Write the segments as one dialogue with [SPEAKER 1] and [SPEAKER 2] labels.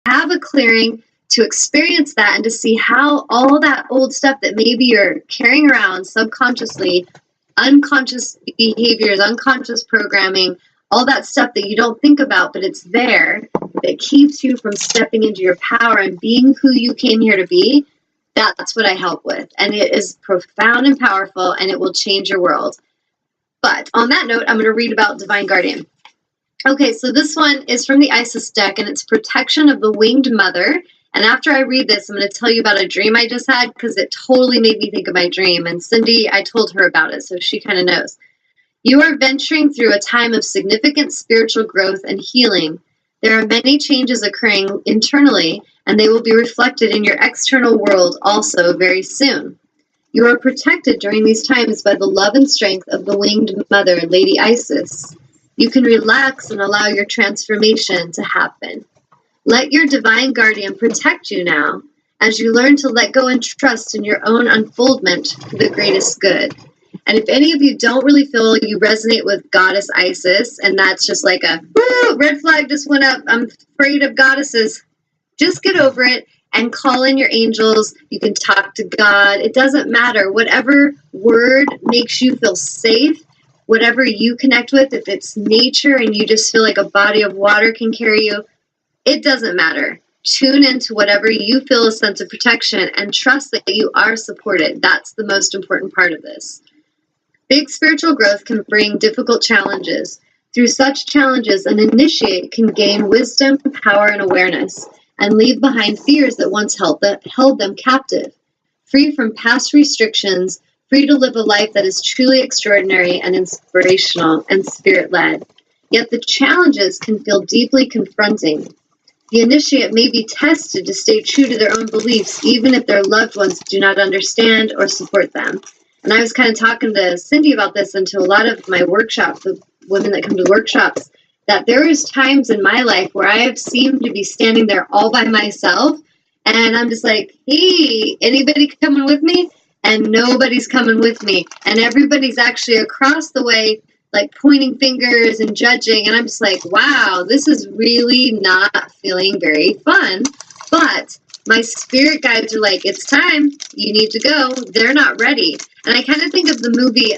[SPEAKER 1] have a clearing, to experience that and to see how all that old stuff that maybe you're carrying around subconsciously, unconscious behaviors, unconscious programming, all that stuff that you don't think about, but it's there, that keeps you from stepping into your power and being who you came here to be. That's what I help with. And it is profound and powerful, and it will change your world. But on that note, I'm going to read about Divine Guardian. Okay, so this one is from the Isis deck, and it's Protection of the Winged Mother. And after I read this, I'm going to tell you about a dream I just had, because it totally made me think of my dream. And Cindy, I told her about it, so she kind of knows. You are venturing through a time of significant spiritual growth and healing. There are many changes occurring internally, and they will be reflected in your external world also very soon. You are protected during these times by the love and strength of the Winged Mother, Lady Isis. You can relax and allow your transformation to happen. Let your Divine Guardian protect you now, as you learn to let go and trust in your own unfoldment for the greatest good. And if any of you don't really feel you resonate with Goddess Isis, and that's just like a, woo, red flag just went up, I'm afraid of goddesses, just get over it and call in your angels. You can talk to God. It doesn't matter. Whatever word makes you feel safe, whatever you connect with, if it's nature and you just feel like a body of water can carry you, it doesn't matter. Tune into whatever you feel a sense of protection and trust that you are supported. That's the most important part of this. Big spiritual growth can bring difficult challenges. Through such challenges, an initiate can gain wisdom, power, and awareness, and leave behind fears that once held them captive. Free from past restrictions, free to live a life that is truly extraordinary and inspirational and spirit-led. Yet the challenges can feel deeply confronting. The initiate may be tested to stay true to their own beliefs, even if their loved ones do not understand or support them. And I was kind of talking to Cindy about this, and to a lot of my workshops, the women that come to workshops, that there is times in my life where I have seemed to be standing there all by myself, and I'm just like, hey, anybody coming with me? And nobody's coming with me. And everybody's actually across the way, like pointing fingers and judging. And I'm just like, wow, this is really not feeling very fun. But my spirit guides are like, it's time. You need to go. They're not ready. And I kind of think of the movie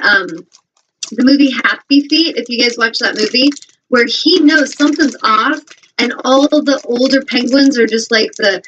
[SPEAKER 1] Happy Feet, if you guys watch that movie, where he knows something's off, and all the older penguins are just like the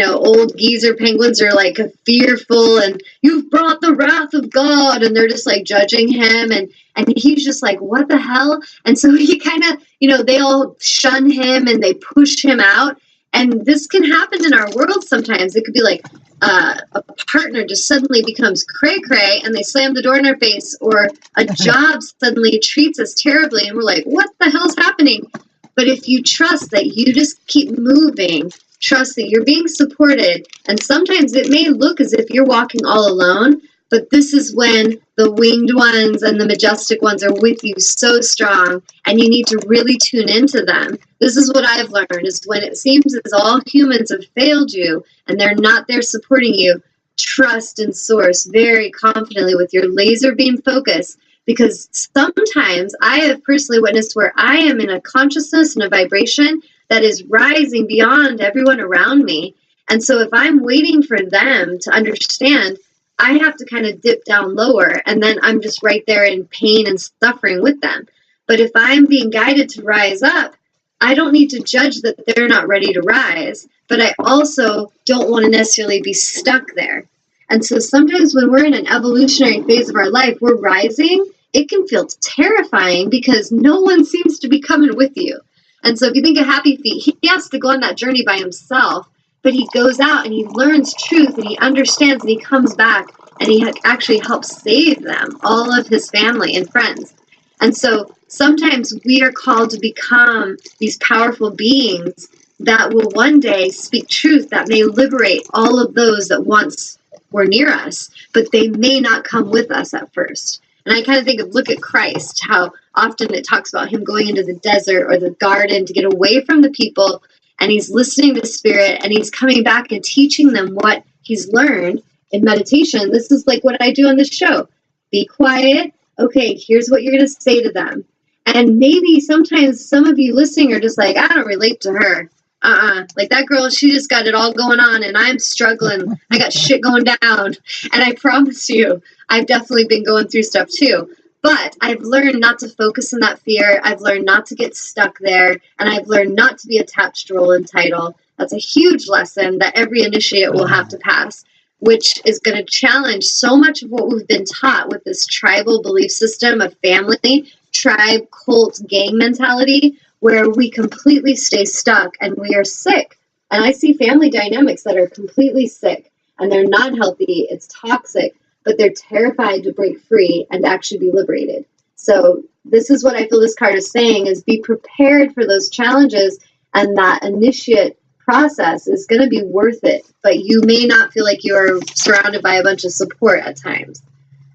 [SPEAKER 1] old geezer penguins are like fearful, and you've brought the wrath of God, and they're just like judging him, and he's just like, what the hell? And so he kind of, they all shun him and they push him out. And this can happen in our world sometimes. It could be like a partner just suddenly becomes cray-cray and they slam the door in our face, or a job suddenly treats us terribly and we're like, what the hell's happening? But if you trust that you just keep moving, trust that you're being supported, and sometimes it may look as if you're walking all alone, but this is when the winged ones and the majestic ones are with you so strong, and you need to really tune into them. This is what I've learned, is when it seems as all humans have failed you and they're not there supporting you, trust in Source very confidently with your laser beam focus, because sometimes I have personally witnessed where I am in a consciousness and a vibration that is rising beyond everyone around me. And so if I'm waiting for them to understand, I have to kind of dip down lower, and then I'm just right there in pain and suffering with them. But if I'm being guided to rise up, I don't need to judge that they're not ready to rise, but I also don't want to necessarily be stuck there. And so sometimes when we're in an evolutionary phase of our life, we're rising, it can feel terrifying because no one seems to be coming with you. And so if you think of Happy Feet, he has to go on that journey by himself, but he goes out and he learns truth and he understands and he comes back and he actually helps save them, all of his family and friends. And so sometimes we are called to become these powerful beings that will one day speak truth that may liberate all of those that once were near us, but they may not come with us at first. And I kind of think of, look at Christ, how often it talks about him going into the desert or the garden to get away from the people, and he's listening to Spirit, and he's coming back and teaching them what he's learned in meditation. This is like what I do on this show. Be quiet. Okay, here's what you're going to say to them. And maybe sometimes some of you listening are just like, I don't relate to her. Like that girl, she just got it all going on and I'm struggling. I got shit going down. And I promise you, I've definitely been going through stuff too. But I've learned not to focus on that fear. I've learned not to get stuck there. And I've learned not to be attached to role and title. That's a huge lesson that every initiate will have to pass, which is going to challenge so much of what we've been taught with this tribal belief system of family, tribe, cult, gang mentality, where we completely stay stuck and we are sick. And I see family dynamics that are completely sick and they're not healthy. It's toxic, but they're terrified to break free and actually be liberated. So this is what I feel this card is saying, is be prepared for those challenges, and that initiate process is going to be worth it, but you may not feel like you're surrounded by a bunch of support at times.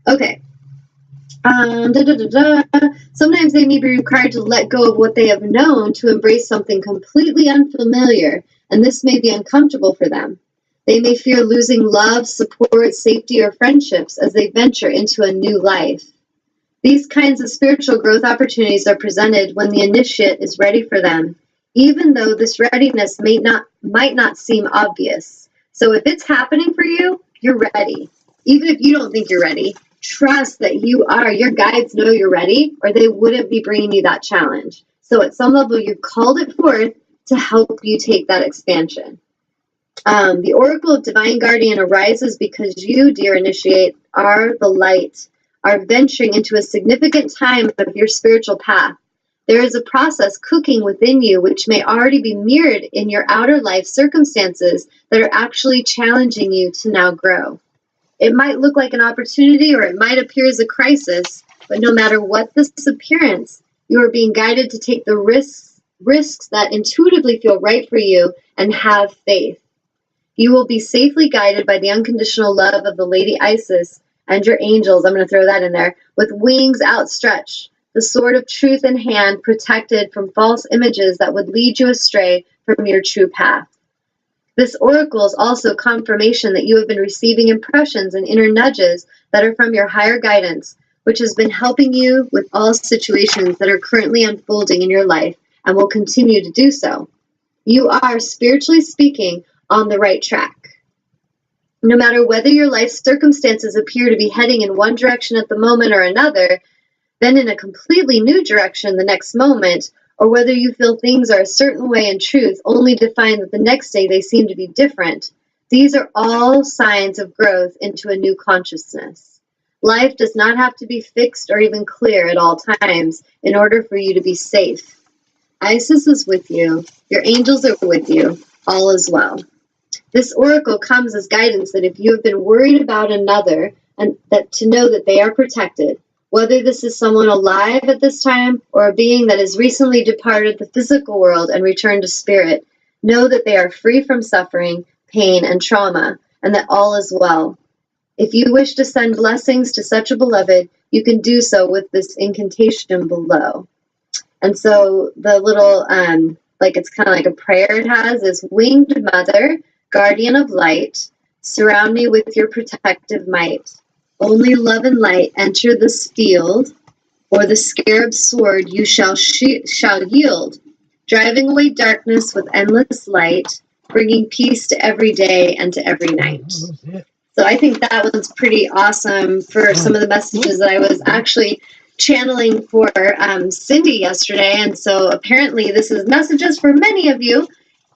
[SPEAKER 1] Okay. Sometimes they may be required to let go of what they have known to embrace something completely unfamiliar, and this may be uncomfortable for them. They may fear losing love, support, safety, or friendships as they venture into a new life. These kinds of spiritual growth opportunities are presented when the initiate is ready for them, even though this readiness might not seem obvious. So if it's happening for you, you're ready. Even if you don't think you're ready, trust that you are. Your guides know you're ready, or they wouldn't be bringing you that challenge. So at some level, you've called it forth to help you take that expansion. The Oracle of Divine Guardian arises because you, dear initiate, are the light, are venturing into a significant time of your spiritual path. There is a process cooking within you which may already be mirrored in your outer life circumstances that are actually challenging you to now grow. It might look like an opportunity or it might appear as a crisis, but no matter what this appearance, you are being guided to take the risks that intuitively feel right for you and have faith. You will be safely guided by the unconditional love of the Lady Isis and your angels, I'm going to throw that in there, with wings outstretched, the sword of truth in hand, protected from false images that would lead you astray from your true path. This oracle is also confirmation that you have been receiving impressions and inner nudges that are from your higher guidance, which has been helping you with all situations that are currently unfolding in your life and will continue to do so. You are, spiritually speaking, on the right track. No matter whether your life circumstances appear to be heading in one direction at the moment or another, then in a completely new direction the next moment, or whether you feel things are a certain way in truth, only to find that the next day they seem to be different, these are all signs of growth into a new consciousness. Life does not have to be fixed or even clear at all times in order for you to be safe. Isis is with you. Your angels are with you. All is well. This oracle comes as guidance that if you have been worried about another, and that to know that they are protected, whether this is someone alive at this time or a being that has recently departed the physical world and returned to spirit, know that they are free from suffering, pain, and trauma, and that all is well. If you wish to send blessings to such a beloved, you can do so with this incantation below. And so the little, it's kind of like a prayer it has, is winged mother, guardian of light, surround me with your protective might. Only love and light enter this field, or the scarab sword you shall yield, driving away darkness with endless light, bringing peace to every day and to every night. So I think that was pretty awesome for some of the messages that I was actually channeling for Cindy yesterday. And so apparently this is messages for many of you.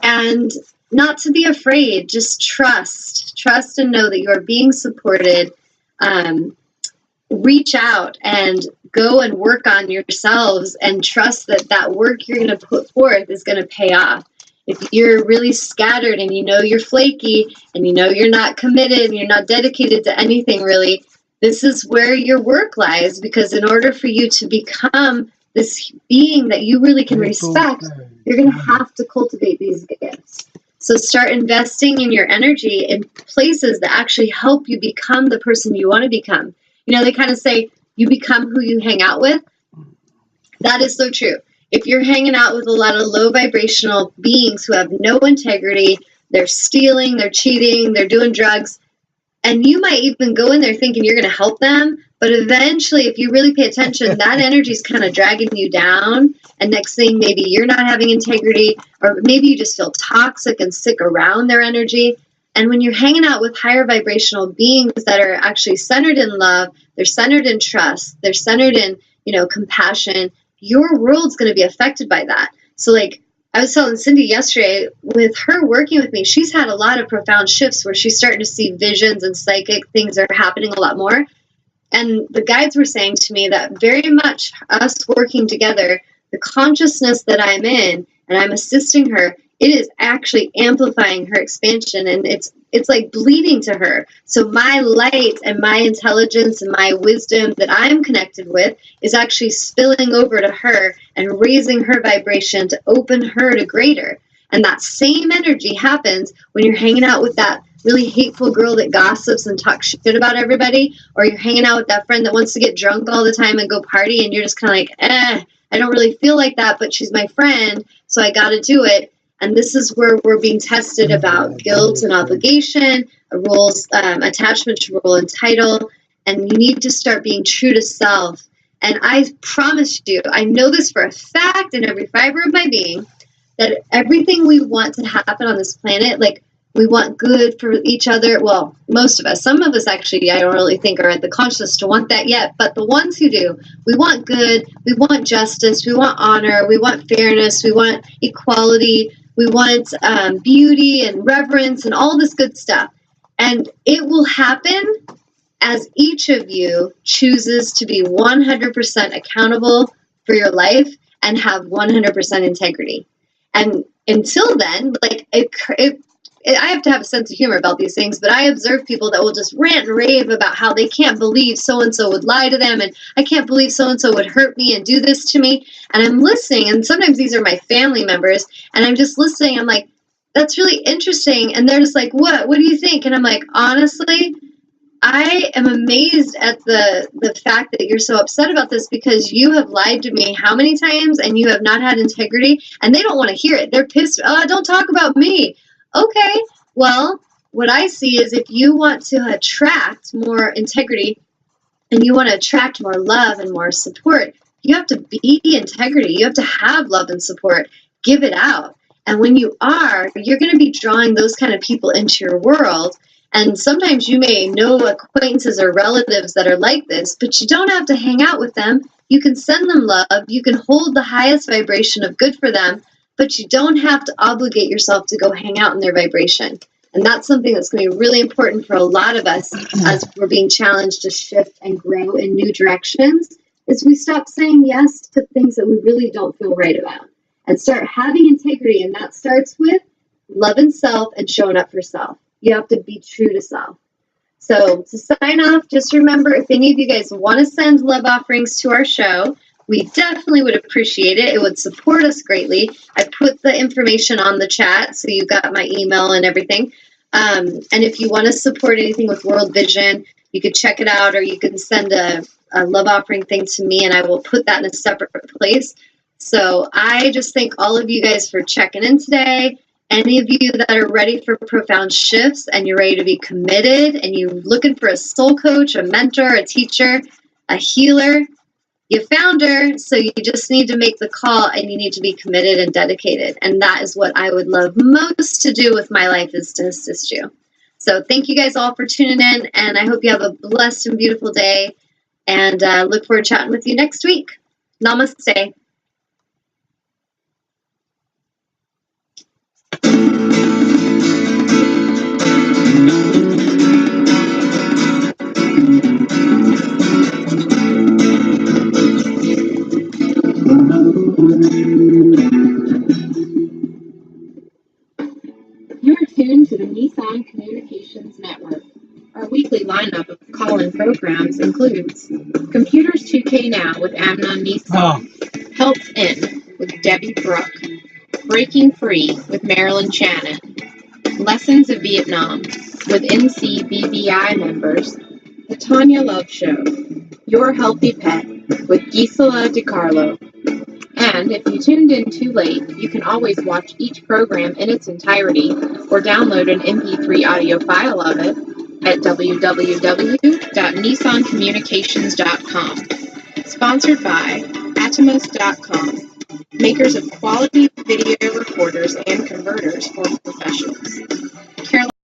[SPEAKER 1] And not to be afraid, just trust and know that you are being supported. Reach out and go and work on yourselves and trust that that work you're going to put forth is going to pay off. If you're really scattered and you know you're flaky and you know you're not committed and you're not dedicated to anything really, this is where your work lies, because in order for you to become this being that you really can respect, you're going to have to cultivate these gifts. So start investing in your energy in places that actually help you become the person you want to become. You know, they kind of say you become who you hang out with. That is so true. If you're hanging out with a lot of low vibrational beings who have no integrity, they're stealing, they're cheating, they're doing drugs, and you might even go in there thinking you're going to help them, But eventually, if you really pay attention, that energy is kind of dragging you down. And next thing, maybe you're not having integrity, or maybe you just feel toxic and sick around their energy. And when you're hanging out with higher vibrational beings that are actually centered in love, they're centered in trust, they're centered in, compassion, your world's going to be affected by that. So like I was telling Cindy yesterday, with her working with me, she's had a lot of profound shifts where she's starting to see visions and psychic things are happening a lot more. And the guides were saying to me that very much us working together, the consciousness that I'm in and I'm assisting her, it is actually amplifying her expansion, and it's like bleeding to her. So my light and my intelligence and my wisdom that I'm connected with is actually spilling over to her and raising her vibration to open her to greater. And that same energy happens when you're hanging out with that really hateful girl that gossips and talks shit about everybody, or you're hanging out with that friend that wants to get drunk all the time and go party, and you're just kind of like, I don't really feel like that, but she's my friend, so I got to do it. And this is where we're being tested about guilt and obligation, roles, attachment to role and title. And you need to start being true to self. And I promise you, I know this for a fact in every fiber of my being, that everything we want to happen on this planet, like we want good for each other. Well, most of us, some of us actually, I don't really think are at the consciousness to want that yet. But the ones who do, we want good, we want justice, we want honor, we want fairness, we want equality. We want beauty and reverence and all this good stuff. And it will happen as each of you chooses to be 100% accountable for your life and have 100% integrity. And until then, like I have to have a sense of humor about these things, but I observe people that will just rant and rave about how they can't believe so-and-so would lie to them, and I can't believe so-and-so would hurt me and do this to me. And I'm listening, and sometimes these are my family members, and I'm just listening. I'm like, that's really interesting. And they're just like, what do you think? And I'm like, honestly, I am amazed at the fact that you're so upset about this, because you have lied to me how many times, and you have not had integrity, and they don't want to hear it. They're pissed. Oh, don't talk about me. Okay, well, what I see is if you want to attract more integrity and you want to attract more love and more support, you have to be integrity. You have to have love and support. Give it out. And when you are, you're going to be drawing those kind of people into your world. And sometimes you may know acquaintances or relatives that are like this, but you don't have to hang out with them. You can send them love. You can hold the highest vibration of good for them, but you don't have to obligate yourself to go hang out in their vibration. And that's something that's going to be really important for a lot of us as we're being challenged to shift and grow in new directions, is we stop saying yes to things that we really don't feel right about and start having integrity. And that starts with love and self and showing up for self. You have to be true to self. So to sign off, just remember, if any of you guys want to send love offerings to our show, we definitely would appreciate it. It would support us greatly. I put the information on the chat, so you got my email and everything. And if you want to support anything with World Vision, you could check it out, or you can send a love offering thing to me, and I will put that in a separate place. So I just thank all of you guys for checking in today. Any of you that are ready for profound shifts and you're ready to be committed and you're looking for a soul coach, a mentor, a teacher, a healer, you found her. So you just need to make the call, and you need to be committed and dedicated. And that is what I would love most to do with my life, is to assist you. So thank you guys all for tuning in, and I hope you have a blessed and beautiful day, and look forward to chatting with you next week. Namaste.
[SPEAKER 2] You're tuned to the Nissan Communications Network. Our weekly lineup of call-in programs includes Computers 2K Now with Amnon Nissan, Health In with Debbie Brooke, Breaking Free with Marilyn Shannon, Lessons of Vietnam with NCBVI members, The Tanya Love Show, Your Healthy Pet with Gisela DiCarlo. And if you tuned in too late, you can always watch each program in its entirety or download an MP3 audio file of it at www.nissancommunications.com. Sponsored by Atomos.com, makers of quality video recorders and converters for professionals.